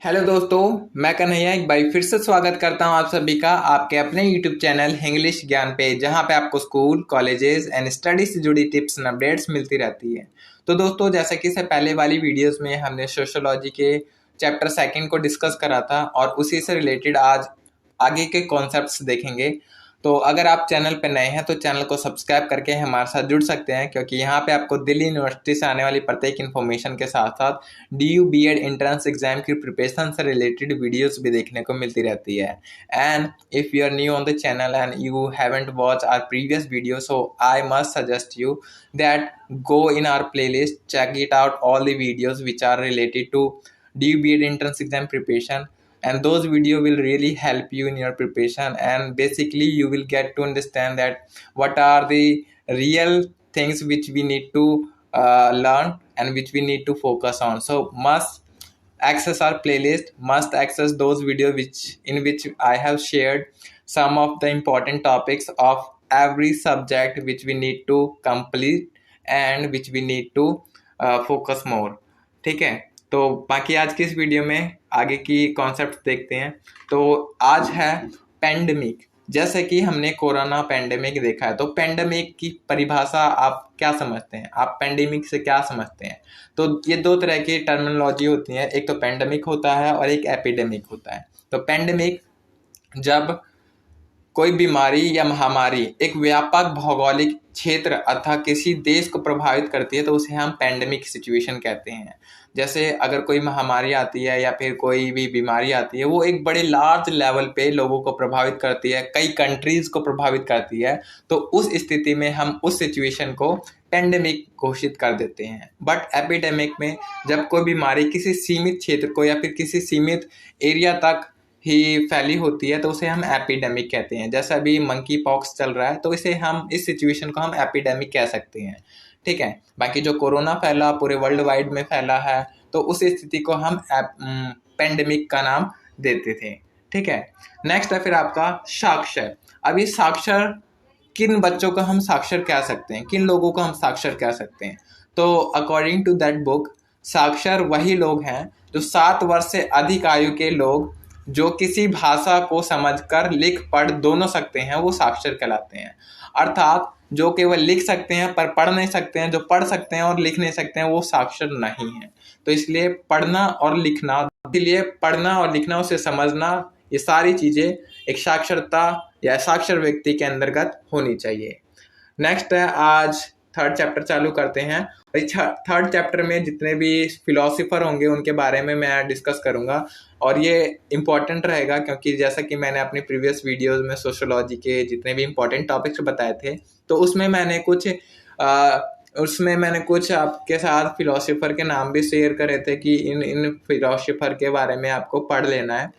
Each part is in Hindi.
हेलो दोस्तों, मैं कन्हैया एक बार फिर से स्वागत करता हूं आप सभी का आपके अपने यूट्यूब चैनल इंग्लिश ज्ञान पे, जहां पे आपको स्कूल, कॉलेजेस एंड स्टडी से जुड़ी टिप्स एंड अपडेट्स मिलती रहती है। तो दोस्तों, जैसा कि इससे पहले वाली वीडियोस में हमने सोशियोलॉजी के चैप्टर सेकंड को डिस्कस करा था और उसी से रिलेटेड आज आगे के कॉन्सेप्ट्स देखेंगे। तो अगर आप चैनल पर नए हैं तो चैनल को सब्सक्राइब करके हमारे साथ जुड़ सकते हैं, क्योंकि यहाँ पे आपको दिल्ली यूनिवर्सिटी से आने वाली प्रत्येक इन्फॉर्मेशन के साथ साथ DU BEd एंट्रेंस एग्जाम की प्रिपरेशन से रिलेटेड वीडियोस भी देखने को मिलती रहती है। And if you are new on the channel and you haven't watch our previous video, so I must suggest you that go in our playlist, check it out all the videos which are related to DU BEd entrance exam preparation, and those video will really help you in your preparation, and basically you will get to understand that what are the real things which we need to learn and which we need to focus on. So must access our playlist, must access those videos which I have shared some of the important topics of every subject which we need to complete and which we need to focus more. ठीक है, तो बाकी आज की इस वीडियो में आगे की कॉन्सेप्ट देखते हैं। तो आज है पेंडेमिक। जैसे कि हमने कोरोना पेंडेमिक देखा है, तो पेंडेमिक की परिभाषा आप क्या समझते हैं? आप पेंडेमिक से क्या समझते हैं? तो ये दो तरह की टर्मिनोलॉजी होती है, एक तो पेंडेमिक होता है और एक एपिडेमिक होता है। तो पेंडेमिक जब कोई बीमारी या महामारी एक व्यापक भौगोलिक क्षेत्र अथवा किसी देश को प्रभावित करती है तो उसे हम पेंडेमिक सिचुएशन कहते हैं। जैसे अगर कोई महामारी आती है या फिर कोई भी बीमारी आती है, वो एक बड़े लार्ज लेवल पे लोगों को प्रभावित करती है, कई कंट्रीज को प्रभावित करती है, तो उस स्थिति में हम उस सिचुएशन को पेंडेमिक घोषित कर देते हैं। बट एपिडेमिक में जब कोई बीमारी किसी सीमित क्षेत्र को या फिर किसी सीमित एरिया तक ही फैली होती है तो उसे हम एपिडेमिक कहते हैं। जैसे अभी मंकी पॉक्स चल रहा है तो इसे हम इस सिचुएशन को हम एपिडेमिक कह सकते हैं। ठीक है, बाकी जो कोरोना फैला पूरे वर्ल्ड वाइड में फैला है तो उस स्थिति को हम पेंडेमिक का नाम देते थे। ठीक है, नेक्स्ट है फिर आपका साक्षर। अभी साक्षर किन बच्चों को हम साक्षर कह सकते हैं, किन लोगों को हम साक्षर कह सकते हैं? तो अकॉर्डिंग टू दैट बुक, साक्षर वही लोग हैं जो 7 वर्ष से अधिक आयु के लोग जो किसी भाषा को समझकर लिख पढ़ दोनों सकते हैं, वो साक्षर कहलाते हैं। अर्थात जो केवल लिख सकते हैं पर पढ़ नहीं सकते हैं, जो पढ़ सकते हैं और लिख नहीं सकते हैं, वो साक्षर नहीं है। तो इसलिए पढ़ना और लिखना, उसे समझना, ये सारी चीजें एक साक्षरता या साक्षर व्यक्ति के अंतर्गत होनी चाहिए। नेक्स्ट है, आज थर्ड चैप्टर चालू करते हैं। थर्ड चैप्टर में जितने भी फिलोसोफर होंगे उनके बारे में मैं डिस्कस करूंगा और ये इम्पॉर्टेंट रहेगा, क्योंकि जैसा कि मैंने अपनी प्रीवियस वीडियोस में सोशियोलॉजी के जितने भी इम्पॉर्टेंट टॉपिक्स बताए थे, तो उसमें मैंने कुछ आपके साथ फिलोसोफर के नाम भी शेयर करे थे कि इन फिलोसोफर के बारे में आपको पढ़ लेना है।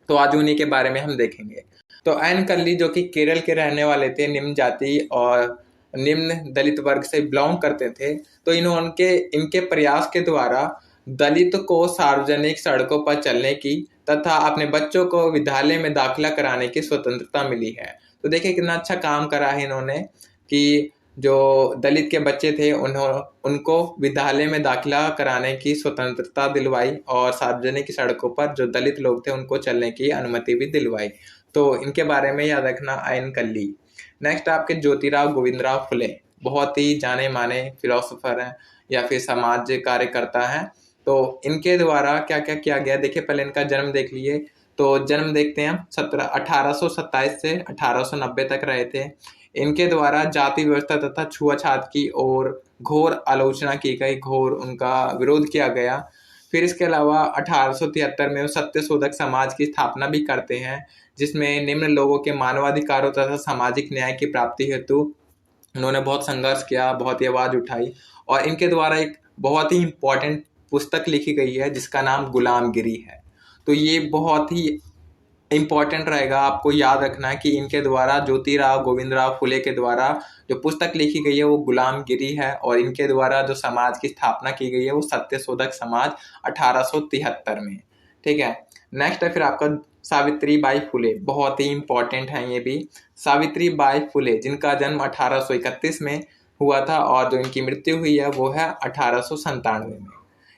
तो आज उन्हीं के बारे में हम देखेंगे। तो एन कल्ली, जो कि केरल के रहने वाले थे, निम्न जाति और निम्न दलित वर्ग से बिलोंग करते थे, तो इनके प्रयास के द्वारा दलित को सार्वजनिक सड़कों पर चलने की तथा अपने बच्चों को विद्यालय में दाखिला कराने की स्वतंत्रता मिली है। तो देखिए कितना अच्छा काम करा है इन्होंने कि जो दलित के बच्चे थे उनको विद्यालय में दाखिला कराने की स्वतंत्रता दिलवाई और सार्वजनिक सड़कों पर जो दलित लोग थे उनको चलने की अनुमति भी दिलवाई। तो इनके बारे में याद रखना, आयन कल्ली। नेक्स्ट आपके ज्योतिराव गोविंदराव फुले, बहुत ही जाने माने फिलोसोफर हैं या फिर समाज कार्यकर्ता हैं। तो इनके द्वारा क्या क्या किया गया, देखिए पहले इनका जन्म देख लीजिए। तो जन्म देखते हैं, 1827 से 1890 तक रहे थे। इनके द्वारा जाति व्यवस्था तथा छुआछूत की ओर घोर आलोचना की गई, घोर उनका विरोध किया गया। फिर इसके अलावा 1873 में वो सत्यशोधक समाज की स्थापना भी करते हैं, जिसमें निम्न लोगों के मानवाधिकारों तथा सामाजिक न्याय की प्राप्ति हेतु उन्होंने बहुत संघर्ष किया, बहुत ही आवाज उठाई। और इनके द्वारा एक बहुत ही इम्पोर्टेंट पुस्तक लिखी गई है जिसका नाम गुलामगिरी है। तो ये बहुत ही इम्पोर्टेंट रहेगा, आपको याद रखना है कि इनके द्वारा, ज्योतिराव गोविंदराव फुले के द्वारा जो पुस्तक लिखी गई है वो गुलामगिरी है, और इनके द्वारा जो समाज की स्थापना की गई है वो सत्यशोधक समाज 1873 में। ठीक है, नेक्स्ट है फिर आपका सावित्री बाई फुले, बहुत ही इम्पोर्टेंट है ये भी। सावित्री बाई फुले जिनका जन्म 1831 में हुआ था और जो इनकी मृत्यु हुई है वो है 1897 में।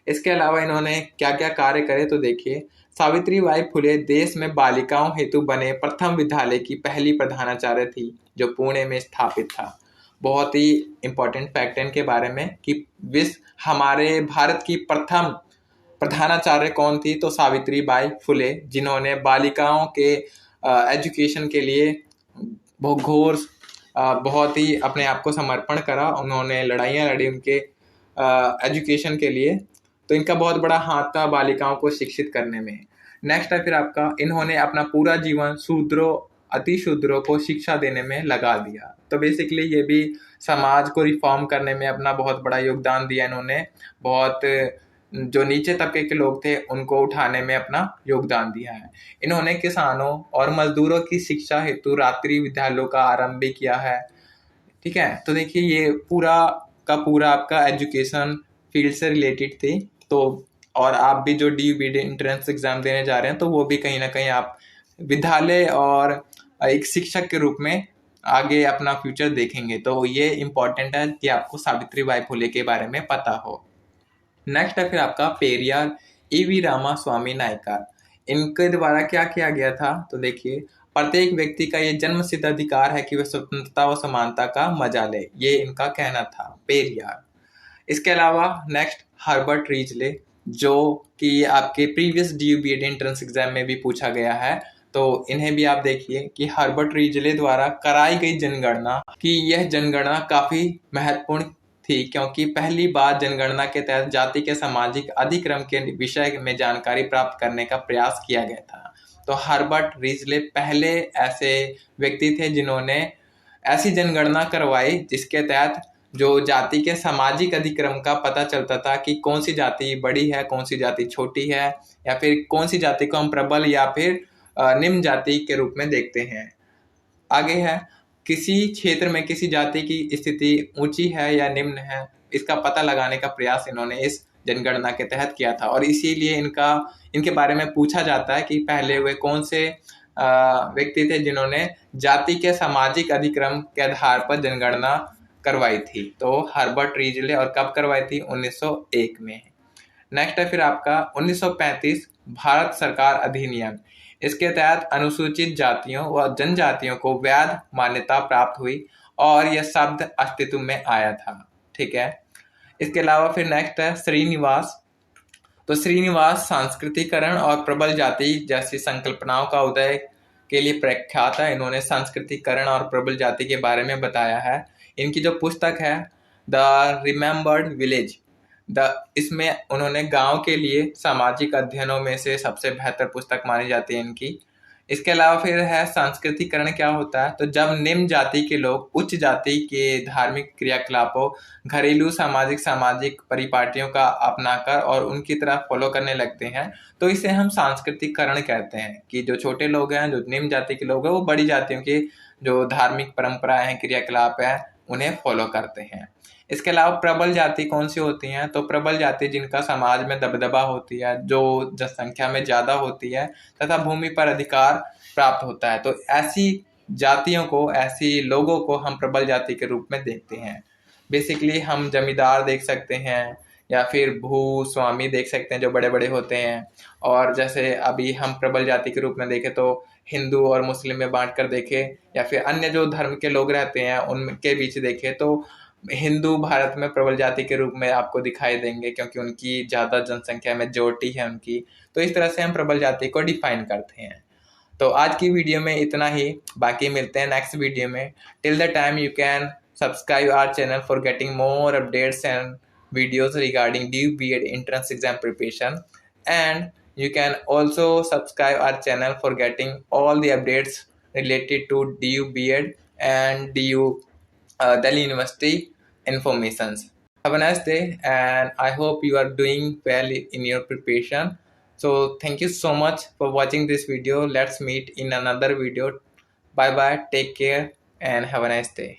इसके अलावा इन्होंने क्या क्या कार्य करे तो देखिए, सावित्रीबाई फुले देश में बालिकाओं हेतु बने प्रथम विद्यालय की पहली प्रधानाचार्य थी, जो पुणे में स्थापित था। बहुत ही इंपॉर्टेंट फैक्ट है इनके बारे में कि विश्व हमारे भारत की प्रथम प्रधानाचार्य कौन थी, तो सावित्रीबाई फुले, जिन्होंने बालिकाओं के एजुकेशन के लिए बहुत घोर बहुत ही अपने आप को समर्पण करा। उन्होंने लड़ाइयाँ लड़ी उनके एजुकेशन के लिए, तो इनका बहुत बड़ा हाथ था बालिकाओं को शिक्षित करने में। नेक्स्ट है फिर आपका, इन्होंने अपना पूरा जीवन शूद्रों अति शूद्रों को शिक्षा देने में लगा दिया। तो बेसिकली ये भी समाज को रिफॉर्म करने में अपना बहुत बड़ा योगदान दिया इन्होंने। बहुत जो नीचे तबके के लोग थे उनको उठाने में अपना योगदान दिया है। इन्होंने किसानों और मजदूरों की शिक्षा हेतु रात्रि विद्यालयों का आरंभ भी किया है। ठीक है, तो देखिए ये पूरा का पूरा आपका एजुकेशन फील्ड से रिलेटेड थी। तो और आप भी जो DU/BEd एंट्रेंस एग्जाम देने जा रहे हैं, तो वो भी कहीं ना कहीं आप विद्यालय और एक शिक्षक के रूप में आगे अपना फ्यूचर देखेंगे। तो ये इम्पोर्टेंट है कि आपको सावित्रीबाई फुले के बारे में पता हो। नेक्स्ट है फिर आपका पेरियार E.V. रामास्वामी नायकर। इनके द्वारा क्या किया गया था, तो देखिए, प्रत्येक व्यक्ति का ये जन्मसिद्ध अधिकार है कि वह स्वतंत्रता व समानता का मजा ले, ये इनका कहना था, पेरियार। इसके अलावा नेक्स्ट हर्बर्ट रीजले, जो कि आपके प्रीवियस DU/BEd एंट्रेंस एग्जाम में भी पूछा गया है। तो इन्हें भी आप देखिए कि हर्बर्ट रीजले द्वारा कराई गई जनगणना की यह जनगणना काफी महत्वपूर्ण थी, क्योंकि पहली बार जनगणना के तहत जाति के सामाजिक अधिक्रम के विषय में जानकारी प्राप्त करने का प्रयास किया गया था। तो हर्बर्ट रीजले पहले ऐसे व्यक्ति थे जिन्होंने ऐसी जनगणना करवाई जिसके तहत जो जाति के सामाजिक अधिक्रम का पता चलता था कि कौन सी जाति बड़ी है, कौन सी जाति छोटी है, या फिर कौन सी जाति को हम प्रबल या फिर निम्न जाति के रूप में देखते हैं। आगे है, किसी क्षेत्र में किसी जाति की स्थिति ऊंची है या निम्न है, इसका पता लगाने का प्रयास इन्होंने इस जनगणना के तहत किया था। और इसीलिए इनके बारे में पूछा जाता है कि पहले वे कौन से व्यक्ति थे जिन्होंने जाति के सामाजिक अधिक्रम के आधार पर जनगणना करवाई थी। तो हर्बर्ट रीजले, और कब करवाई थी, 1901 में। नेक्स्ट है फिर आपका 1935 भारत सरकार अधिनियम। इसके तहत अनुसूचित जातियों व जनजातियों को वैध मान्यता प्राप्त हुई और यह शब्द अस्तित्व में आया था। ठीक है, इसके अलावा फिर नेक्स्ट है श्रीनिवास। तो श्रीनिवास सांस्कृतिकरण और प्रबल जाति जैसी संकल्पनाओं का उदय के लिए प्रख्यात है। इन्होंने सांस्कृतिकरण और प्रबल जाति के बारे में बताया है। इनकी जो पुस्तक है द रिमेम्बर्ड विलेज, इसमें उन्होंने गांव के लिए सामाजिक अध्ययनों में से सबसे बेहतर पुस्तक मानी जाती है इनकी। इसके अलावा फिर है सांस्कृतिकरण क्या होता है, तो जब निम्न जाति के लोग उच्च जाति के धार्मिक क्रियाकलापों, घरेलू सामाजिक परिपाटियों का अपनाकर और उनकी तरह फॉलो करने लगते हैं, तो इसे हम सांस्कृतिकरण कहते हैं। कि जो छोटे लोग हैं, जो निम्न जाति के लोग हैं, वो बड़ी जातियों की जो धार्मिक परंपराएं हैं, क्रियाकलाप हैं, उन्हें फॉलो करते हैं। इसके अलावा प्रबल जाति कौन सी होती हैं, तो प्रबल जाति जिनका समाज में दबदबा होती है, जो जनसंख्या में ज्यादा होती है तथा भूमि पर अधिकार प्राप्त होता है। तो ऐसी जातियों को, ऐसी लोगों को हम प्रबल जाति के रूप में देखते हैं। बेसिकली हम जमींदार देख सकते हैं या फिर भूस्वामी देख सकते हैं जो बड़े बड़े होते हैं। और जैसे अभी हम प्रबल जाति के रूप में देखें तो हिंदू और मुस्लिम में बांट कर देखें, या फिर अन्य जो धर्म के लोग रहते हैं उनके बीच देखें, तो हिंदू भारत में प्रबल जाति के रूप में आपको दिखाई देंगे, क्योंकि उनकी ज्यादा जनसंख्या मेजॉरिटी है उनकी। तो इस तरह से हम प्रबल जाति को डिफाइन करते हैं। तो आज की वीडियो में इतना ही, बाकी मिलते हैं नेक्स्ट वीडियो में। Till the time you can subscribe our channel for getting more updates and videos regarding DU/BEd entrance exam preparation, and you can also subscribe our channel for getting all the updates related to DU/BEd and DU Delhi University informations. Have a nice day, and I hope you are doing well in your preparation. So thank you so much for watching this video. Let's meet in another video. Bye bye, take care, and have a nice day.